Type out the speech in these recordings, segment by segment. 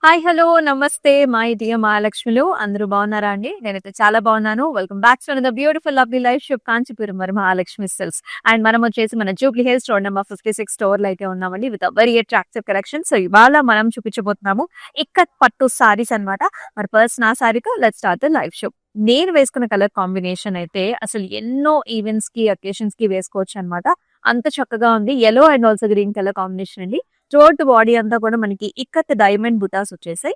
Hi! Hello! నమస్తే! My dear మహాలక్ష్మిలు. అందరూ బాగున్నారా అండి? నేనైతే చాలా బాగున్నాను. Welcome back to another beautiful lovely life shop Kanchipuram మరి మహాలక్ష్మి సిల్క్స్. అండ్ మనం వచ్చేసి మన జూబ్లీ హిల్స్ స్టోర్ నంబర్ 56 స్టోర్‌లో అయితే ఉన్నామండి with very attractive collection. So ఇవాళ మనం చూపించబోతున్నాము ఇక్కత్ పట్టు సారీస్ అన్నమాట. మరి ఫస్ట్ నా సారీతో let's start the live show. నేను వేసుకున్న కలర్ కాంబినేషన్ అయితే అసలు ఎన్నో ఈవెంట్స్‌కి, అకేషన్స్‌కి వేసుకోవచ్చు అన్నమాట. అంత చక్కగా ఉంది. Yellow and also green colour combination అండి. త్రోట్ బాడీ అంతా కూడా మనకి ఇక్కత్ డైమండ్ బుటాస్ వచ్చేసాయి.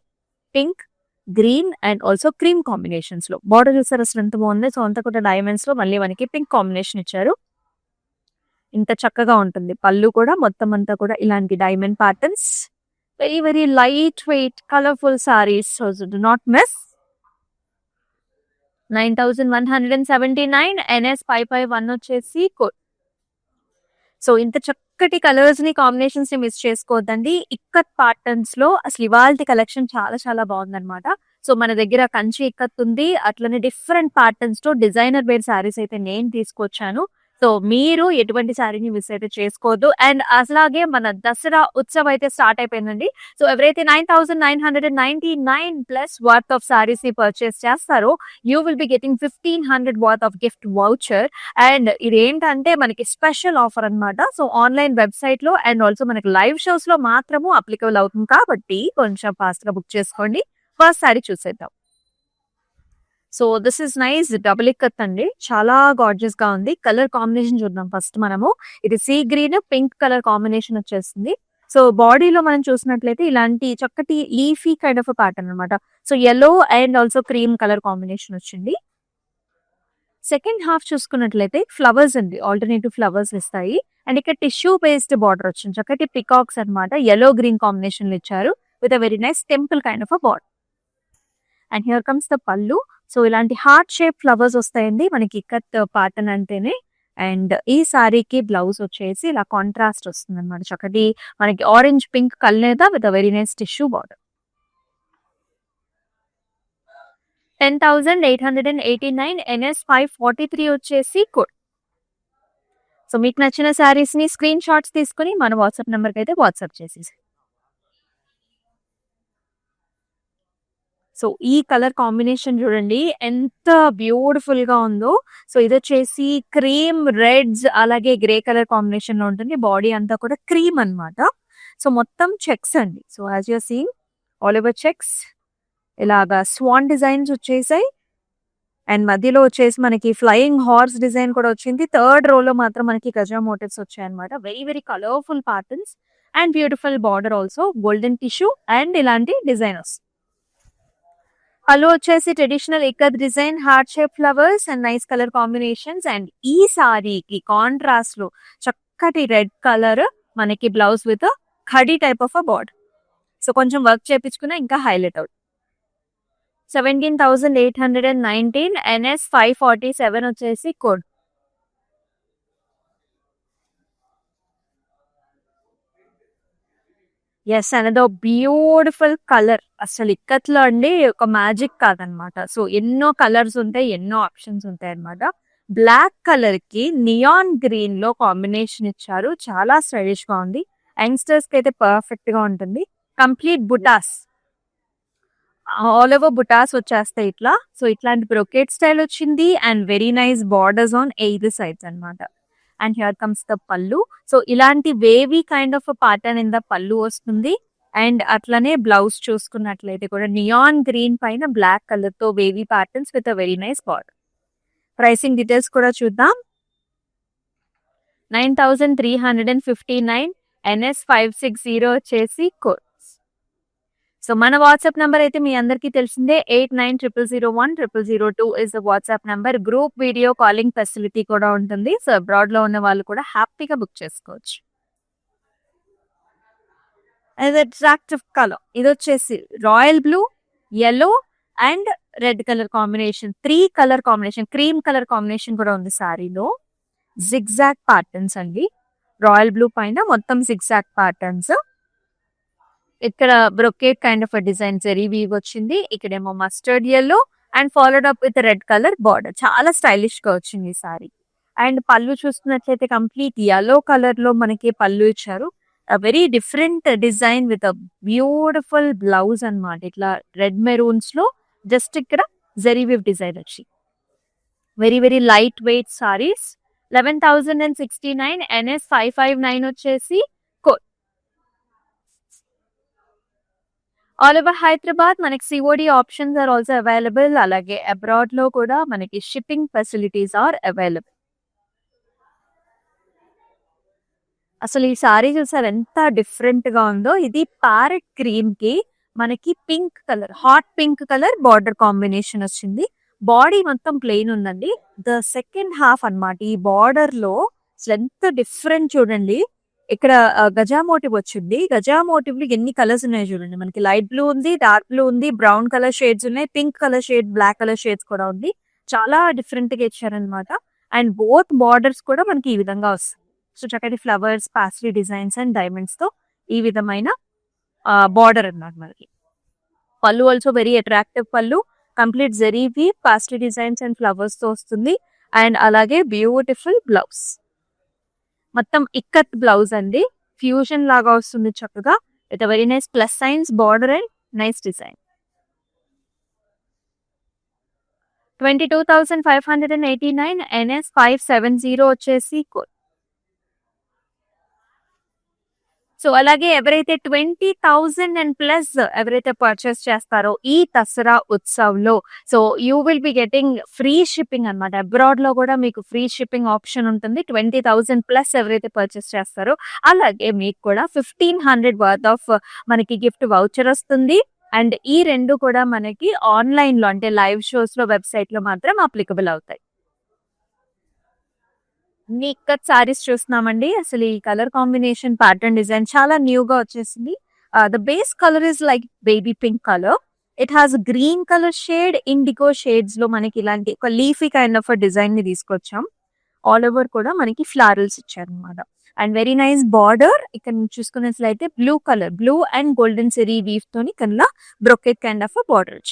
Pink, green and also cream combinations లో బార్డర్ చూసారు అసలు ఎంత బాగుంది. సో అంతా కూడా డైమండ్స్ లో మళ్ళీ మనకి పింక్ కాంబినేషన్ ఇచ్చారు. ఇంత చక్కగా ఉంటుంది. పళ్ళు కూడా మొత్తం అంతా కూడా ఇలాంటి diamond patterns. Very very light wait colourful saris. So do not miss. 9179 NS 551 వచ్చేసి కోడ్. సో ఇంత చక్కటి కలర్స్ ని కాంబినేషన్స్ ని మిస్ చేసుకోవద్దండి. ఇక్కత్ ప్యాటర్న్స్ లో అసలు ఇవాల్టి కలెక్షన్ చాలా చాలా బాగుందన్నమాట. సో మన దగ్గర కంచి ఇక్కత్ ఉంది. అట్లనే డిఫరెంట్ ప్యాటర్న్స్ తో డిజైనర్ వేర్ సారీస్ అయితే నేను తీసుకొచ్చాను. సో మీరు ఎటువంటి సారీని మిస్ అయితే చేసుకోవద్దు. అండ్ అలాగే మన దసరా ఉత్సవ్ అయితే స్టార్ట్ అయిపోయిందండి. సో ఎవరైతే 9999 ప్లస్ వర్త్ ఆఫ్ సారీస్ ని పర్చేస్ చేస్తారో you will be getting 1500 worth of gift voucher. And ఇదేంటంటే మనకి స్పెషల్ ఆఫర్ అన్నమాట. సో ఆన్లైన్ వెబ్సైట్ లో అండ్ ఆల్సో మనకి లైవ్ షోస్ లో మాత్రము అప్లికబుల్ అవుతుంది కాబట్టి కొంచెం ఫాస్ట్ గా బుక్ చేసుకోండి. ఫస్ట్ సారీ చూసేద్దాం. So this is nice double ikat అండి. చాలా గార్జియస్ గా ఉంది. కలర్ కాంబినేషన్ చూద్దాం ఫస్ట్ మనము. ఇది sea green pink colour combination వచ్చేస్తుంది. సో బాడీలో మనం చూసినట్లయితే ఇలాంటి చక్కటి లీఫీ కైండ్ ఆఫ్ ప్యాటర్న్ అనమాట. So yellow and also cream colour combination వచ్చింది. సెకండ్ హాఫ్ చూసుకున్నట్లయితే ఫ్లవర్స్ అండి. ఆల్టర్నేటివ్ ఫ్లవర్స్ ఇస్తాయి. అండ్ ఇక్కడ టిష్యూ బేస్డ్ బార్డర్ వచ్చింది. చక్కటి పికాక్స్ అనమాట. యెల్లో గ్రీన్ కాంబినేషన్ ఇచ్చారు with a very nice temple kind of a border. And here comes the పళ్ళు. సో ఇలాంటి హార్ట్ షేప్ ఫ్లవర్స్ వస్తాయండి మనకి ఇక్కత్ ప్యాటర్న్ అంటేనే. అండ్ ఈ సారీకి బ్లౌజ్ వచ్చేసి ఇలా కాంట్రాస్ట్ వస్తుంది అనమాట. చక్కటి మనకి ఆరెంజ్ పింక్ కల్నేత with a very nice tissue border. 10,889 NS 543 వచ్చేసి కోడ్. సో మీకు నచ్చిన సారీస్ ని స్క్రీన్ షాట్స్ తీసుకుని మన వాట్సాప్ నెంబర్ కి అయితే వాట్సాప్ చేసేసి. సో ఈ కలర్ కాంబినేషన్ చూడండి ఎంత బ్యూటిఫుల్ గా ఉందో. సో ఇది వచ్చేసి క్రీమ్ రెడ్స్ అలాగే గ్రే కలర్ కాంబినేషన్ లో ఉంటుంది. బాడీ అంతా కూడా క్రీమ్ అన్నమాట. సో మొత్తం చెక్స్ అండి. So as you're seeing all over checks ఇలాగా స్వాన్ డిజైన్స్ వచ్చేసాయి. అండ్ మధ్యలో వచ్చేసి మనకి ఫ్లయింగ్ హార్స్ డిజైన్ కూడా వచ్చింది. థర్డ్ రో లో మాత్రం మనకి గజా మోటివ్స్ వచ్చాయి అనమాట. Very very colourful patterns and beautiful border also golden tissue and ఇలాంటి డిజైనర్స్. పళ్ళు వచ్చేసి traditional ikat design heart shape flowers and nice colour combinations. And ఈ సారీకి కాంట్రాస్ట్ లో చక్కటి రెడ్ కలర్ మనకి blouse with khadi type of a border. So కొంచెం work చేపించుకున్నా ఇంకా హైలైట్ అవుతుంది. 17,819 NS 547 వచ్చేసి కోడ్. Yes అనదో beautiful colour. అసలు ఇక్కత్లో అండి ఒక మ్యాజిక్ కాదనమాట. సో ఎన్నో కలర్స్ ఉంటాయి, ఎన్నో ఆప్షన్స్ ఉంటాయి అనమాట. బ్లాక్ కలర్ కి నియాన్ గ్రీన్ లో కాంబినేషన్ ఇచ్చారు. చాలా స్టైలిష్ గా ఉంది. యంగ్స్టర్స్ కి అయితే పర్ఫెక్ట్ గా ఉంటుంది. కంప్లీట్ బుటాస్ ఆల్ ఓవర్ బుటాస్ వచ్చేస్తాయి ఇట్లా. సో ఇట్లాంటి బ్రొకెట్ స్టైల్ వచ్చింది and very nice borders on eighth sides అనమాట. అండ్ హియర్ కమ్స్ ద పళ్ళు. సో ఇలాంటి wavy kind of pattern in the పళ్ళు వస్తుంది. అండ్ అట్లనే బ్లౌజ్ చూసుకున్నట్లయితే కూడా నియాన్ గ్రీన్ పైన బ్లాక్ కలర్ తో wavy patterns with a very nice border. Pricing details కూడా చూద్దాం. 9,359 NS 560 వచ్చేసి కోడ్. సో మన వాట్సాప్ నంబర్ అయితే మీ అందరికీ తెలిసిందే. 8900010002 is the WhatsApp number. Group video calling facility కూడా ఉంటుంది. సో అబ్రాడ్ లో ఉన్న వాళ్ళు కూడా హ్యాపీగా బుక్ చేసుకోవచ్చు. అట్రాక్టివ్ కలర్ ఇది వచ్చేసి royal blue, yellow and red colour combination. 3 colour combination cream colour combination కూడా ఉంది సారీలో. జిగ్జాగ్ ప్యాటర్న్స్ అండి. రాయల్ బ్లూ పైన మొత్తం జిగ్జాగ్ ప్యాటర్న్స్. ఇక్కడ brocade kind of design zari weave వచ్చింది. ఇక్కడేమో mustard yellow and followed up with red colour border. చాలా స్టైలిష్ గా వచ్చింది ఈ సారీ. అండ్ పళ్ళు చూసుకున్నట్లయితే కంప్లీట్ yellow కలర్ లో మనకి పళ్ళు ఇచ్చారు. Very different design with a beautiful blouse అన్నమాట. ఇట్లా రెడ్ మెరూన్స్ లో జస్ట్ ఇక్కడ జరీ వీవ్ డిజైన్ వచ్చి very very light weight sarees. 11,069 NS 559 వచ్చేసి కోడ్. ఆల్ ఓవర్ హైదరాబాద్ మనకి COD options are also available. అలాగే అబ్రాడ్ లో కూడా మనకి షిప్పింగ్ ఫెసిలిటీస్ ఆర్ అవైలబుల్. అసలు ఈ సారీ చూసారు ఎంత డిఫరెంట్ గా ఉందో. ఇది ప్యారెట్ క్రీమ్ కి మనకి pink colour, hot pink colour border combination వచ్చింది. బాడీ మొత్తం ప్లెయిన్ ఉందండి. ద సెకండ్ హాఫ్ అన్నమాట ఈ బార్డర్ లో అసలు ఎంత డిఫరెంట్ చూడండి. ఇక్కడ గజా మోటివ్ వచ్చింది. గజా మోటివ్ లో ఎన్ని కలర్స్ ఉన్నాయి చూడండి. మనకి లైట్ బ్లూ ఉంది, డార్క్ బ్లూ ఉంది, బ్రౌన్ కలర్ షేడ్స్ ఉన్నాయి, pink colour shade, black colour shades కూడా ఉంది. చాలా డిఫరెంట్ గా ఇచ్చారనమాట. అండ్ బోత్ బార్డర్స్ కూడా మనకి ఈ విధంగా వస్తాయి. సో చక్కటి flowers, paisley designs and diamonds తో ఈ విధమైన బార్డర్ అన్నమాట మనకి. Pallu also very attractive pallu. Complete zari weave, paisley designs and flowers తో వస్తుంది. అండ్ అలాగే బ్యూటిఫుల్ బ్లౌజ్, మొత్తం ఇక్కత్ బ్లౌజ్ అండి. ఫ్యూజన్ లాగా వస్తుంది చక్కగా with very nice plus science border and nice design. 22,589 NS 570 వచ్చేసి కోడ్. సో అలాగే ఎవరైతే 20,000 అండ్ ప్లస్ ఎవరైతే పర్చేస్ చేస్తారో ఈ దసరా ఉత్సవ్ లో, so you will be getting free shipping అనమాట. అబ్రాడ్ లో కూడా మీకు ఫ్రీ షిప్పింగ్ ఆప్షన్ ఉంటుంది 20,000 ప్లస్ ఎవరైతే పర్చేస్ చేస్తారో. అలాగే మీకు కూడా 1,500 వర్త్ ఆఫ్ మనకి గిఫ్ట్ వౌచర్ వస్తుంది. అండ్ ఈ రెండు కూడా మనకి ఆన్లైన్ లో అంటే లైవ్ షోస్ లో, వెబ్సైట్ లో మాత్రం అప్లికబుల్ అవుతాయి. ఇక్కత్ సారీస్ చూస్తున్నామండి. అసలు ఈ కలర్ కాంబినేషన్, ప్యాటర్న్ డిజైన్ చాలా న్యూగా వచ్చేసింది. The base colour is like baby pink colour. It has green colour shade, IndiGo shades లో మనకి ఇలాంటి ఒక లీఫీ కైండ్ ఆఫ్ డిజైన్ ని తీసుకొచ్చాం. ఆల్ ఓవర్ కూడా మనకి ఫ్లారల్స్ ఇచ్చారనమాట. And very nice border. ఇక్కడ చూసుకున్నట్లయితే blue colour, blue and golden సెరీ వీవ్ తోని కన్నా బ్రొకెట్ కైండ్ ఆఫ్ బార్డర్.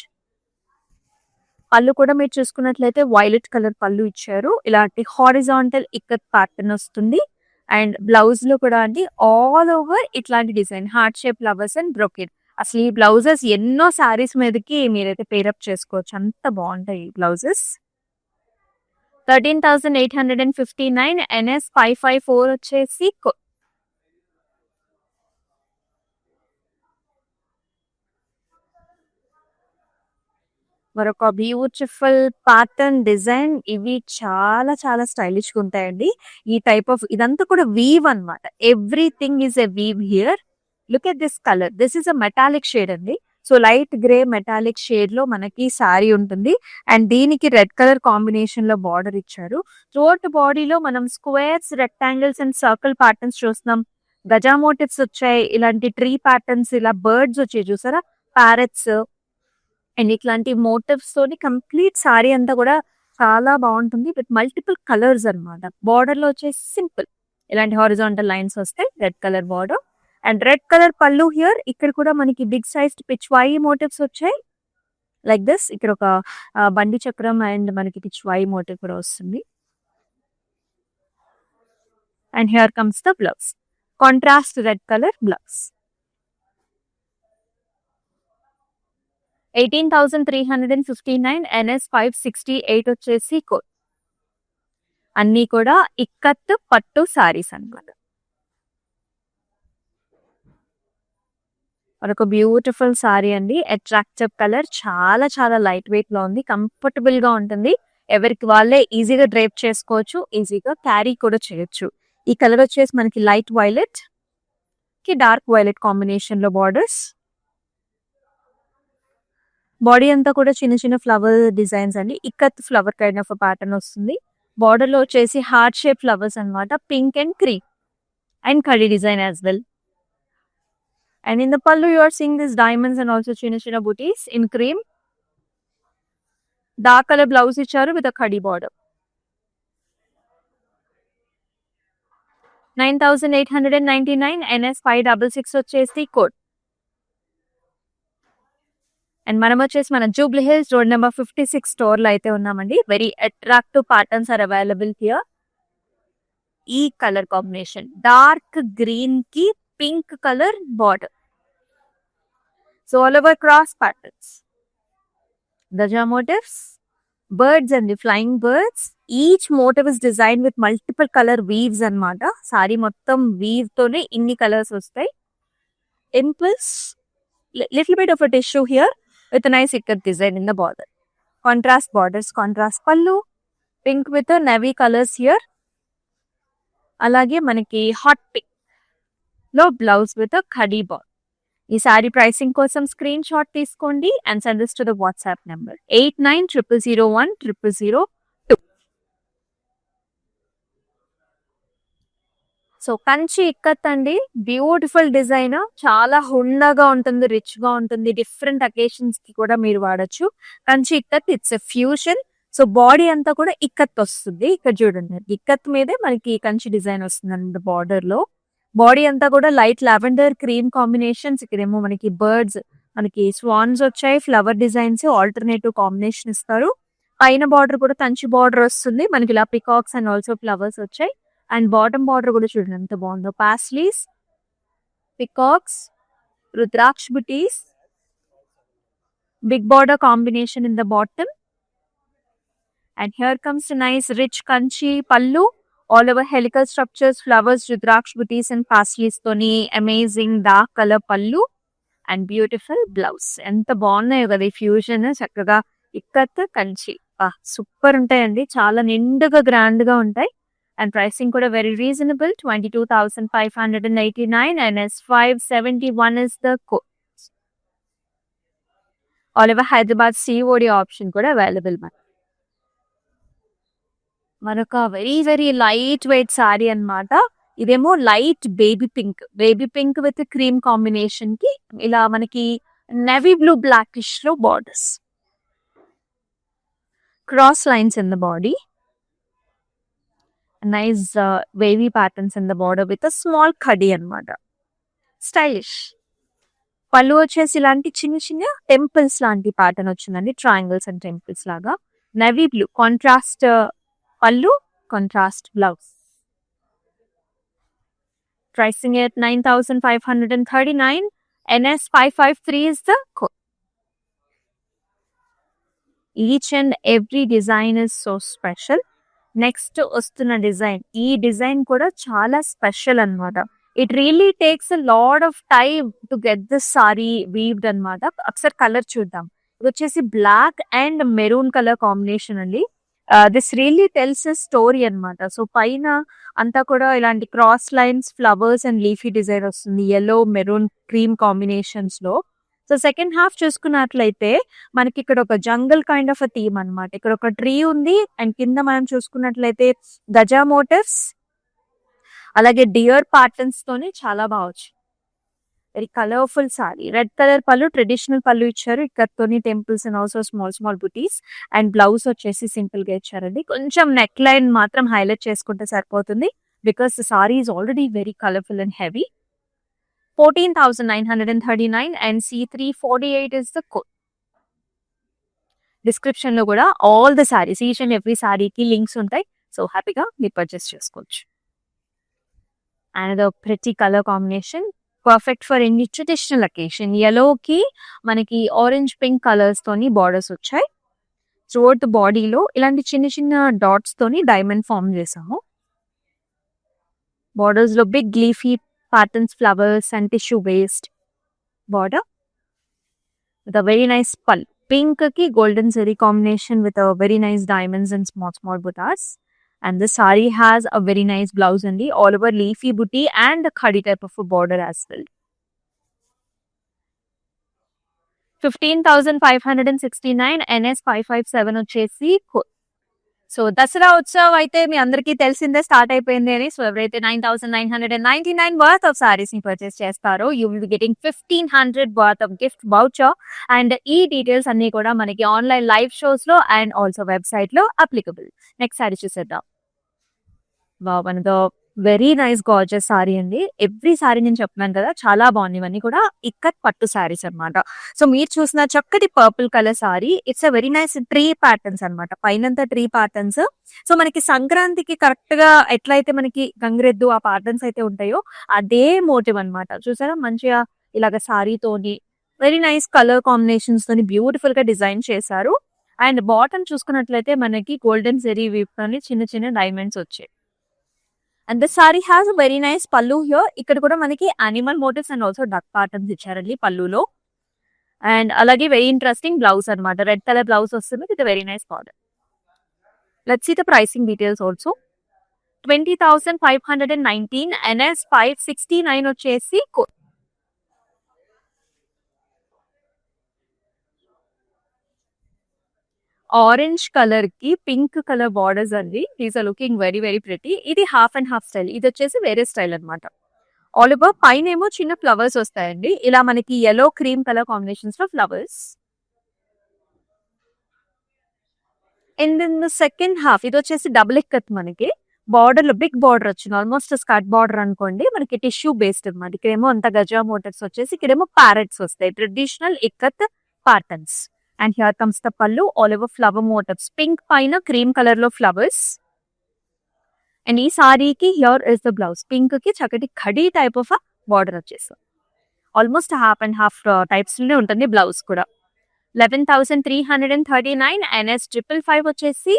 పళ్ళు కూడా మీరు చూసుకున్నట్లయితే వైలెట్ కలర్ పళ్ళు ఇచ్చారు. ఇలాంటి హారిజాంటల్ ఇక్కత్ ప్యాటర్న్ వస్తుంది. అండ్ బ్లౌజ్ లో కూడా అండి ఆల్ ఓవర్ ఇట్లాంటి design, heart shape flowers and brocade. అసలు ఈ బ్లౌజెస్ ఎన్నో శారీస్ మీదకి మీరైతే పేరప్ చేసుకోవచ్చు, అంత బాగుంటాయి ఈ బ్లౌజెస్. 13,859 NS 554 వచ్చేసి మరొక బ్యూటిఫుల్ ప్యాటర్న్ డిజైన్. ఇవి చాలా చాలా స్టైలిష్ గా ఉంటాయండి. ఈ టైప్ ఆఫ్ ఇదంతా కూడా వీవ్ అన్నమాట. Everything is a weave here. Look at this colour. This is a metallic shade అండి. So light grey metallic shade లో మనకి సారీ ఉంటుంది. అండ్ దీనికి రెడ్ కలర్ కాంబినేషన్ లో బార్డర్ ఇచ్చారు. త్రూఅవుట్ బాడీలో మనం squares, rectangles and circle patterns చూస్తున్నాం. గజా మోటివ్స్ వచ్చాయి, ఇలాంటి ట్రీ ప్యాటర్న్స్, ఇలా బర్డ్స్ వచ్చాయి చూసారా, ప్యారెట్స్ అండ్ ఇట్లాంటి మోటివ్స్ తోని కంప్లీట్ సారీ అంతా కూడా చాలా బాగుంటుంది విత్ మల్టిపుల్ కలర్స్ అన్నమాట. బార్డర్ లో వచ్చేసి సింపుల్ ఇలాంటి హారిజాంటల్ లైన్స్ వస్తాయి. Red colour border and red colour పళ్ళు హియర్. ఇక్కడ కూడా మనకి బిగ్ సైజ్ పిచ్వాయి మోటివ్స్ వచ్చాయి లైక్ దిస్. ఇక్కడ ఒక బండి చక్రం అండ్ మనకి పిచ్వాయి మోటివ్ కూడా వస్తుంది. And here comes the blouse, contrast red colour blouse. 18,359 NS 568 వచ్చేసి కోడ్. అన్ని కూడా ఇక్కత్ పట్టు సారీస్ అన్నమాట. మరొక బ్యూటిఫుల్ సారీ అండి. అట్రాక్టివ్ కలర్, చాలా చాలా లైట్ వెయిట్ లో ఉంది, కంఫర్టబుల్ గా ఉంటుంది. ఎవరికి వాళ్ళే ఈజీగా డ్రైప్ చేసుకోవచ్చు, ఈజీగా క్యారీ కూడా చేయొచ్చు. ఈ కలర్ వచ్చేసి మనకి లైట్ వైలెట్ కి డార్క్ వైలెట్ కాంబినేషన్ లో బార్డర్స్. బాడీ అంతా కూడా చిన్న చిన్న ఫ్లవర్ డిజైన్స్ అండి. Ikat flower kind of pattern వస్తుంది. బార్డర్ లో వచ్చేసి హార్ట్ షేప్ ఫ్లవర్స్ అన్నమాట, పింక్ అండ్ క్రీమ్ అండ్ కడీ design as well. And in the pallu you are seeing this diamonds and also చిన్న చిన్న బూటీస్ in cream. Dark colour blouse ఇచ్చారు విత్ కడీ బార్డర్. 9,899 NS 566 వచ్చేసి కోడ్. అండ్ మనం వచ్చేసి మన Jubilee Hills road number 56 store లో అయితే ఉన్నామండి. Very attractive patterns are available here. ఈ కలర్ కాంబినేషన్ డార్క్ గ్రీన్ కి pink color border. So all over cross patterns. Daja motifs, birds and the flying birds. Each motive is designed with multiple color weaves anamata. Sari mottam weave tone inni colors vastayi. Impulse, little bit of a tissue here with a nice ikat design in the border. Contrast borders, contrast pallu, pink with a navy colors here. Alage manaki hot pink లో blouse with khadi ball. ఈ sorry pricing కోసం screen shot తీసుకోండి and send this to the WhatsApp number 8900010002. So Kanchi ikat అండి, beautiful design, చాలా హుందాగా ఉంటుంది, rich గా ఉంటుంది, డిఫరెంట్ అకేషన్స్ కి కూడా మీరు వాడచ్చు. Kanchi ikat it's a fusion. So body అంతా కూడా ఇక్కత్ వస్తుంది. ఇక్కడ చూడండి, ఇక్కత్ మీదే మనకి కంచి డిజైన్ వస్తుంది అన్నమాట బార్డర్ లో. బాడీ అంతా కూడా లైట్ లావెండర్ క్రీమ్ కాంబినేషన్స్. ఇక్కడేమో మనకి బర్డ్స్, మనకి స్వాన్స్ వచ్చాయి, ఫ్లవర్ డిజైన్స్, ఆల్టర్నేటివ్ కాంబినేషన్ ఇస్తారు. పైన బార్డర్ కూడా కంచి బార్డర్ వస్తుంది మనకి, ఇలా పికాక్స్ అండ్ ఆల్సో ఫ్లవర్స్ వచ్చాయి. అండ్ బాటమ్ బార్డర్ కూడా చూడండి ఎంత బాగుందో, paisleys, peacocks, rudraksha buttis, big border combination in the bottom. And here comes nice rich Kanchi pallu. All over helical structures, flowers, rudraksh booties and pasleys toni amazing dark color pallu and beautiful blouse. ఎంత బాగున్నాయో కదా ఈ fusion, చక్కగా ikat Kanchi, super ఉంటాయండి, చాలా నిండుగా grand గా ఉంటాయి. అండ్ ప్రైసింగ్ కూడా very reasonable, 22,589 and S571 is the code. All over Hyderabad COD option కూడా అవైలబుల్. మరొక very very light wait sorry అన్నమాట. ఇదేమో light baby pink with cream combination కి ఇలా మనకి నెవీ బ్లూ బ్లాకిష్ లో borders, cross lines in the body, nice wavy patterns in the border with small khadi అన్నమాట. Stylish పళ్ళు వచ్చేసి ఇలాంటి చిన్న చిన్న టెంపుల్స్ లాంటి ప్యాటర్న్ వచ్చిందండి, ట్రయాంగిల్స్ అండ్ టెంపుల్స్ లాగా. Navy blue contrast pallu, contrast blouse. Pricing at 9,539 NS553 is the code. Each and every design is so special. Next వస్తున్న డిజైన్, ఈ డిజైన్ కూడా చాలా స్పెషల్ అన్నమాట. It really takes a lot of time to get this sari weaved అన్నమాట. ఒకసారి colour చూద్దాం. ఇది వచ్చేసి black and maroon colour combination అండి. This really tells a story అన్నమాట. సో పైన అంతా కూడా ఇలాంటి cross lines, flowers and leafy design వస్తుంది ఎల్లో మెరూన్ క్రీమ్ కాంబినేషన్స్ లో. సో సెకండ్ హాఫ్ చూసుకున్నట్లయితే మనకి ఇక్కడ ఒక jungle kind of a theme అన్నమాట. ఇక్కడ ఒక ట్రీ ఉంది అండ్ కింద మనం చూసుకున్నట్లయితే గజా మోటివ్స్, అలాగే డియర్ ప్యాటర్న్స్ తోని చాలా బాగుంది. Very colourful sari, red colour pallu, traditional pallu ఇచ్చారు, ఇక్కడతోని temples and also small small బుటీస్. అండ్ బ్లౌజ్ వచ్చేసి సింపుల్ గా ఇచ్చారండి. కొంచెం నెక్ లైన్ మాత్రం హైలైట్ చేసుకుంటే సరిపోతుంది, because the sari is already very colourful and heavy. 14,939 and C348 is the code. Description లో కూడా all the saris, each and every సారీకి లింక్స్ ఉంటాయి. సో హ్యాపీగా మీరు పర్చేస్ చేసుకోవచ్చు. And pretty colour combination, perfect for any traditional occasion. ఎల్లోకి మనకి orange pink colours తోని బార్డర్స్ వచ్చాయి. త్రూఅవుట్ ద బాడీలో ఇలాంటి చిన్న చిన్న డాట్స్ తోని డైమండ్ ఫార్మ్ చేసాము. బార్డర్స్ లో big leafy patterns, flowers and tissue waste border with a very nice pallu. Pink కి golden zari combination with a very nice diamonds and small small butas. And the saree has a very nice blouse and all over leafy booty and a khadi type of a border as well. 15,569 NS557 వచ్చేసి. So Dasara Utsav అయితే మీ అందరికీ తెలిసిందే start అయిపోయింది అని. So ఎవరైతే 9,999 worth of saris ని purchase చేస్తారో you will be getting 1,500 worth of gift voucher. And ఈ డీటెయిల్స్ అన్ని కూడా మనకి ఆన్లైన్ లైవ్ షోస్ లో అండ్ ఆల్సో వెబ్సైట్ లో అప్లికబుల్. నెక్స్ట్ సారీ చూసేద్దాం. One of the very nice gorgeous sorry అండి. ఎవ్రీ సారీ నేను చెప్తున్నాను కదా! చాలా బాగున్నాయి. ఇవన్నీ కూడా ఇక్కత్ పట్టు సారీస్ అన్నమాట. సో, మీరు చూసిన చక్కటి purple colour sorry it's a very nice tree patterns అన్నమాట. పైనంతా ట్రీ ప్యాటర్న్స్. సో, మనకి సంక్రాంతికి కరెక్ట్‌గా ఎట్లయితే మనకి గంగిరెద్దు ఆ ప్యాటర్న్స్ అయితే ఉంటాయో అదే మోటివ్ అన్నమాట. చూసారా మంచిగా ఇలాగ సారీతోని వెరీ నైస్ కలర్ కాంబినేషన్స్‌తోని బ్యూటిఫుల్‌గా డిజైన్ చేశారు. అండ్ బాటమ్ చూసుకున్నట్లయితే మనకి గోల్డెన్ జెరీ వీవ్‌తోని చిన్న చిన్న డైమండ్స్ వచ్చాయి. And the sari has very nice pallu here. ఇక్కడ కూడా మనకి animal motifs and also duck patterns ఇచ్చారండి పల్లులో. అండ్ అలాగే వెరీ ఇంట్రెస్టింగ్ బ్లౌజ్ అన్నమాట. రెడ్ కలర్ బ్లౌజ్ వస్తుంది with very nice border. Let's see the pricing details also. 20,519 NS 569 వచ్చేసి ఆరెంజ్ కలర్ కి పింక్ కలర్ బార్డర్స్ అండి. These are looking very very pretty. ఇది half and half style. ఇది వచ్చేసి వేరే style అన్నమాట. ఆల్ ఓవర్ పైనేమో చిన్న ఫ్లవర్స్ వస్తాయండి. ఇలా మనకి యెల్లో క్రీమ్ కలర్ కాంబినేషన్స్ లో flowers. And in the second half ఇది వచ్చేసి డబుల్ ఇక్కత్ మనకి. బార్డర్ లో బిగ్ బార్డర్ వచ్చింది. ఆల్మోస్ట్ స్కర్ట్ బార్డర్ అనుకోండి. మనకి టిష్యూ బేస్డ్ అన్నమాట. ఇక్కడేమో అంత గజా మోటివ్స్ వచ్చేసి ఇక్కడేమో ప్యారెట్స్ వస్తాయి. Traditional ikat patterns. And here comes the pallu all over flower motifs. Pink పైన క్రీమ్ కలర్ లో ఫ్లవర్స్. అండ్ ఈ సారీకి here is the blouse. Pink కి చక్కటి ఖడీ టైప్ ఆఫ్ బార్డర్ వచ్చేస్తుంది. Almost half and half types లోనే ఉంటుంది బ్లౌజ్ కూడా. 11,339 NS 555 వచ్చేసి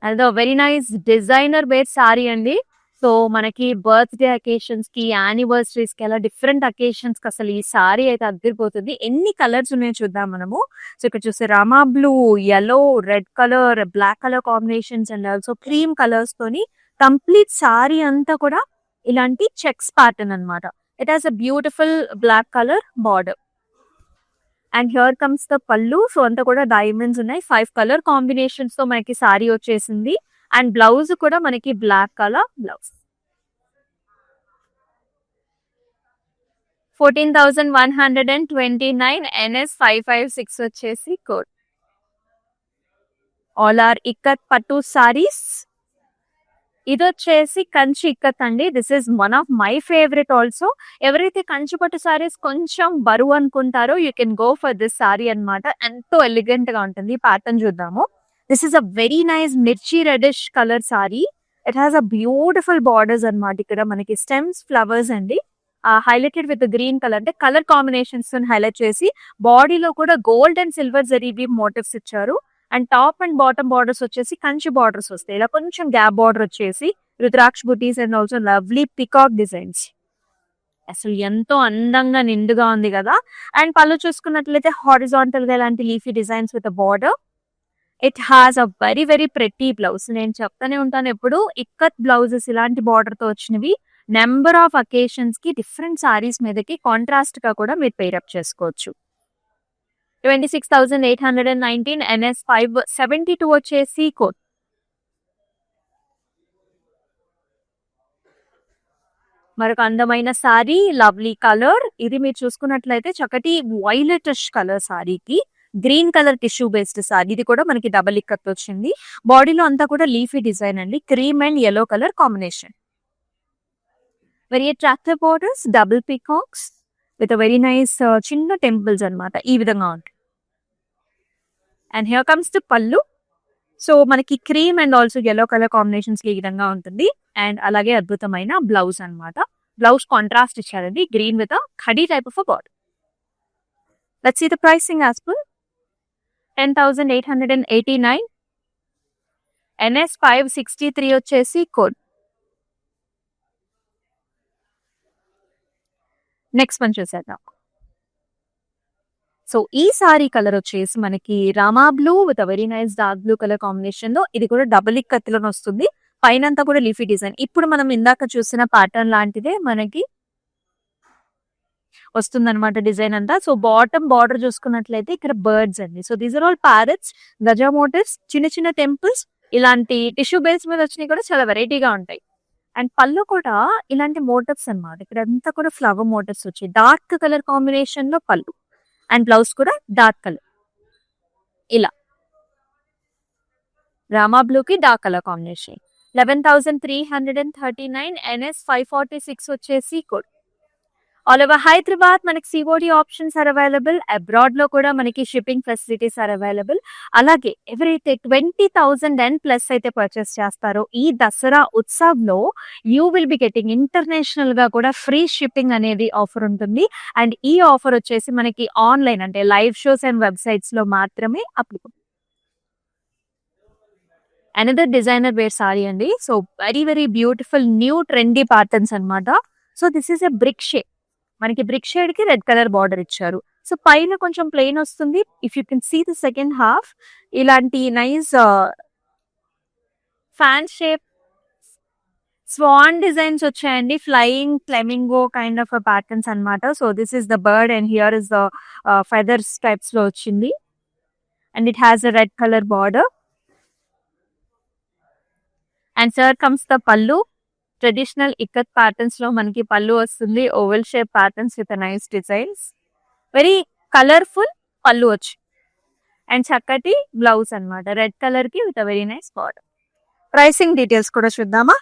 అదో very nice designer wear sari అండి. సో మనకి బర్త్‌డే అకేషన్స్ కి, యానివర్సరీస్ కి అలా డిఫరెంట్ అకేషన్స్ కి అసలు ఈ సారీ అయితే అదిరిపోతుంది. ఎన్ని కలర్స్ ఉన్నాయో చూద్దాం మనము. సో ఇక్కడ చూస్తే Rama blue, yellow, red colour, black colour combinations and also cream colours తోని కంప్లీట్ సారీ అంతా కూడా ఇలాంటి చెక్స్ ప్యాటర్న్ అన్నమాట. It has a beautiful black colour border. And here comes the pallu. So అంతా కూడా డైమండ్స్ ఉన్నాయి. 5 కలర్ కాంబినేషన్స్ తో మనకి సారీ వచ్చేసింది. అండ్ బ్లౌజ్ కూడా మనకి బ్లాక్ కలర్ బ్లౌజ్. 14,129 NS 556 వచ్చేసి code. All are ikat pattu saris. ఇదొచ్చేసి Kanchi ikat అండి. This is one of my favourite also. ఎవరైతే కంచి పట్టు సారీస్ కొంచెం బరువు అనుకుంటారో you can go for this sari అన్నమాట. ఎంతో ఎలిగెంట్ గా ఉంటుంది. ప్యాటర్న్ చూద్దాము. This is a very nice మిర్చి reddish colour sari. It has a beautiful borders అన్నమాట. ఇక్కడ మనకి స్టెమ్స్ ఫ్లవర్స్ అండి. హైలైటెడ్ విత్ గ్రీన్ కలర్ అంటే కలర్ కాంబినేషన్స్ హైలైట్ చేసి బాడీలో కూడా gold and silver zari motifs ఇచ్చారు. And top and bottom borders వచ్చేసి కంచి బార్డర్స్ వస్తాయి. ఇలా కొంచెం గ్యాప్ బార్డర్ వచ్చేసి రుద్రాక్ష బుటీస్ and also lovely peacock designs. అసలు ఎంతో అందంగా నిండుగా ఉంది కదా. అండ్ పళ్ళు చూసుకున్నట్లయితే హారిజాంటల్ గా ఇలాంటి leafy designs with border. It has a very very pretty blouse. నేను చెప్తానే ఉంటాను ఎప్పుడు ఇక్కత్ బ్లౌజెస్ ఇలాంటి బార్డర్ తో వచ్చినవి నెంబర్ ఆఫ్ అకేషన్స్ కి డిఫరెంట్ సారీస్ మీదకి కాంట్రాస్ట్ గా కూడా మీరు పేరప్ చేసుకోవచ్చు. 26,819 NS 572 వచ్చేసి కోట్. మరొక అందమైన సారీ లవ్లీ కలర్. ఇది మీరు చూసుకున్నట్లయితే చక్కటి వైలెటిష్ కలర్ సారీకి green colour tissue based sari. ఇది కూడా మనకి డబల్ ఇక్కత్ వచ్చింది. బాడీలో అంతా కూడా లీఫీ డిజైన్ అండి. Cream and yellow colour combination. Very attractive borders, double peacocks with very nice చిన్న టెంపుల్స్ అన్నమాట. ఈ విధంగా ఉంటుంది. And here comes to pallu. So మనకి cream and also yellow colour combinations కి ఈ విధంగా ఉంటుంది. అండ్ అలాగే అద్భుతమైన బ్లౌజ్ అన్నమాట. బ్లౌజ్ కాంట్రాస్ట్ ఇచ్చారండి green with khadi type of border. Let's see the pricing as per. 10,889 NS 563 వచ్చేసి కోడ్. నెక్స్ట్ వన్ చూసేద్దాం. సో ఈ సారీ కలర్ వచ్చేసి మనకి Rama blue with very nice dark blue colour combination లో. ఇది కూడా డబుల్ ఇక్కత్తులో వస్తుంది. పైన అంతా కూడా లీఫీ డిజైన్. ఇప్పుడు మనం ఇందాక చూసిన ప్యాటర్న్ లాంటిదే మనకి వస్తుంది అనమాట డిజైన్ అంతా. సో బాటమ్ బార్డర్ చూసుకున్నట్లయితే ఇక్కడ బర్డ్స్ అండి. So these are all parrots, gaja motifs, చిన్న చిన్న టెంపుల్స్ ఇలాంటి టిష్యూ బేస్ మీద వచ్చినవి కూడా చాలా వెరైటీగా ఉంటాయి. అండ్ పళ్ళు కూడా ఇలాంటి మోటివ్స్ అన్నమాట. ఇక్కడ అంతా కూడా ఫ్లవర్ మోటివ్స్ వచ్చాయి. డార్క్ కలర్ కాంబినేషన్ లో పళ్ళు. అండ్ బ్లౌజ్ కూడా డార్క్ కలర్ ఇలా. రామా బ్లూకి డార్క్ కలర్ కాంబినేషన్. 11,339 NS 546 వచ్చేసి కోడ్. ఆల్ ఓవర్ హైదరాబాద్ మనకి COD options are available. Abroad లో కూడా మనకి షిప్పింగ్ ఫెసిలిటీస్ ఆర్ అవైలబుల్. అలాగే ఎవరైతే 20,000 అండ్ ప్లస్ అయితే పర్చేస్ చేస్తారో ఈ దసరా ఉత్సవ్ లో you will be getting international గా కూడా ఫ్రీ షిప్పింగ్ అనేది ఆఫర్ ఉంటుంది. అండ్ ఈ ఆఫర్ వచ్చేసి మనకి ఆన్లైన్ అంటే లైవ్ షోస్ అండ్ వెబ్సైట్స్ లో మాత్రమే applicable. Another designer wear sari అండి. So very very beautiful new trendy patterns అన్నమాట. So this is a brick shade. మనకి బ్రిక్ షేడ్ కి రెడ్ కలర్ బార్డర్ ఇచ్చారు. సో పైన కొంచెం ప్లెయిన్ వస్తుంది. If you can see the second half ఇలాంటి nice fan shape swan designs వచ్చాయండి. Flying flamingo kind of patterns అన్నమాట. So this is the bird and here is the feathers types లో వచ్చింది. And it has a red colour border. And sir comes the pallu. Traditional ikat patterns లో మనకి పల్లు వస్తుంది. Oval shape patterns with nice designs. Very colourful pallu వచ్చి and చక్కటి blouse అన్నమాట. Red colour కి with very nice border. Pricing details కూడా చూద్దామా.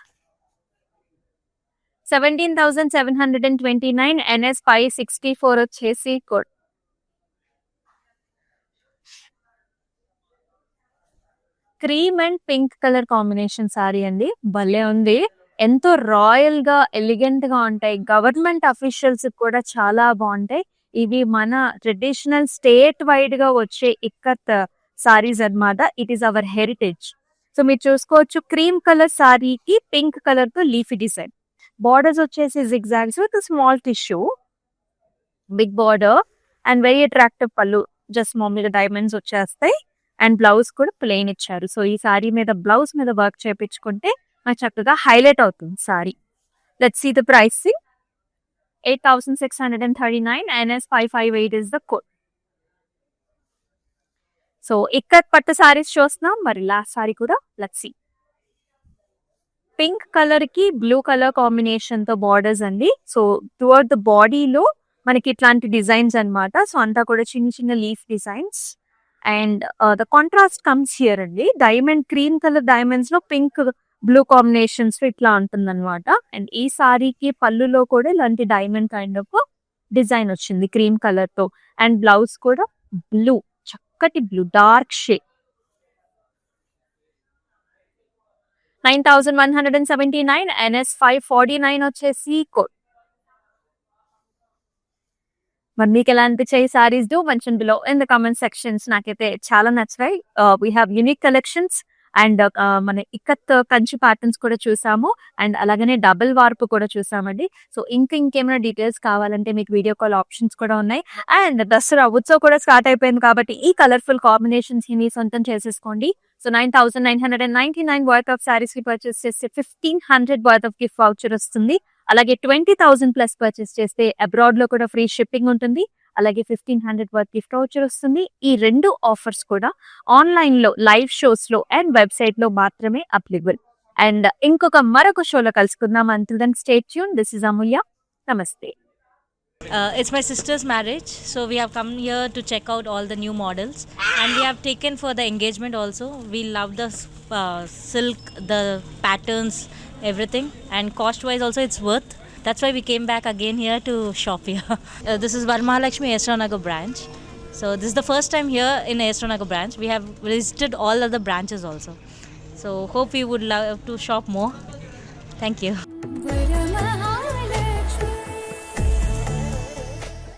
17,729 NS 564 వచ్చేసి code. Cream and pink colour combination sari అండి. భలే ఉంది. ఎంతో రాయల్ గా ఎలిగెంట్ గా ఉంటాయి. గవర్నమెంట్ అఫీషియల్స్ కూడా చాలా బాగుంటాయి. ఇవి మన ట్రెడిషనల్ స్టేట్ వైడ్ గా వచ్చే ఇక్కత్ సారీస్ అన్నమాట. It is our heritage. So మీరు చూసుకోవచ్చు క్రీమ్ కలర్ సారీకి పింక్ కలర్ తో లీఫీ డిజైన్. బార్డర్స్ వచ్చేసి zigzags with small tissue, big border and very attractive pallu. Just మామూలుగా డైమండ్స్ వచ్చేస్తాయి. అండ్ బ్లౌజ్ కూడా ప్లెయిన్ ఇచ్చారు. సో ఈ సారీ మీద బ్లౌజ్ మీద వర్క్ చేయించుకుంటే మనకు చక్కగా హైలైట్ అవుతుంది sari. Let's see the pricing. 8,639 NS 558 is the code. So ikat pattu saris చూస్తున్నాం. మరి లాస్ట్ సారీ కూడా లెట్స్ సీ. పింక్ కలర్ కి బ్లూ కలర్ కాంబినేషన్ తో బార్డర్స్ అండి. సో టువర్డ్ ద బాడీలో మనకి ఇట్లాంటి డిజైన్స్ అన్నమాట. సో అంతా కూడా చిన్న చిన్న leaf designs. And the contrast comes here అండి. డైమండ్ క్రీమ్ కలర్ డైమండ్స్ లో పింక్ బ్లూ కాంబినేషన్స్ ఇట్లా ఉంటుంది అనమాట. అండ్ ఈ సారీకి పళ్ళులో కూడా ఇలాంటి డైమండ్ కైండ్ ఆఫ్ డిజైన్ వచ్చింది క్రీమ్ కలర్ తో. అండ్ బ్లౌజ్ కూడా బ్లూ, చక్కటి బ్లూ డార్క్ షేడ్. 9,179 NS 549 వచ్చేసి కోడ్. మరి మీకు ఎలా అనిపించాయి saris? Do mention below in the comment sections. నాకైతే చాలా నచ్చాయి. We have unique collections and మన ఇక్కత్ కంచి ప్యాటర్న్స్ కూడా చూసాము. అండ్ అలాగనే డబుల్ వార్పు కూడా చూసామండి. సో ఇంకేమైనా డీటెయిల్స్ కావాలంటే మీకు వీడియో కాల్ ఆప్షన్స్ కూడా ఉన్నాయి. అండ్ దసరా ఉత్సవ్ కూడా స్టార్ట్ అయిపోయింది కాబట్టి ఈ కలర్ఫుల్ కాంబినేషన్స్ ని సొంతం చేసేసుకోండి. సో 9,999 వర్త్ ఆఫ్ సారీస్ కి పర్చేస్ చేస్తే 1,500 వర్త్ ఆఫ్ గిఫ్ట్ వౌచర్ వస్తుంది. అలాగే 20,000 ప్లస్ పర్చేస్ చేస్తే అబ్రాడ్ లో కూడా ఫ్రీ షిప్పింగ్ ఉంటుంది. అలాగే 1,500 వర్త్ గిఫ్ట్ వౌచర్ వస్తుంది. ఈ రెండు ఆఫర్స్ కూడా ఆన్లైన్ లో లైవ్ షోస్ లో అండ్ వెబ్సైట్ లో మాత్రమే అప్లికబుల్. అండ్ మరొక షోలో కలుసుకుందాం. Until then stay tune. This is Amulya. నమస్తే. It's my sister's marriage, so we have come here to check out all the new models, and we have taken for the engagement also. We love the silk, the patterns, everything, and cost wise also it's worth. That's why we came back again here to shop here. This is Varmahalakshmi Esranagar branch. So this is the first time here in Esranagar branch. We have visited all other branches also. So hope you would love to shop more. Thank you.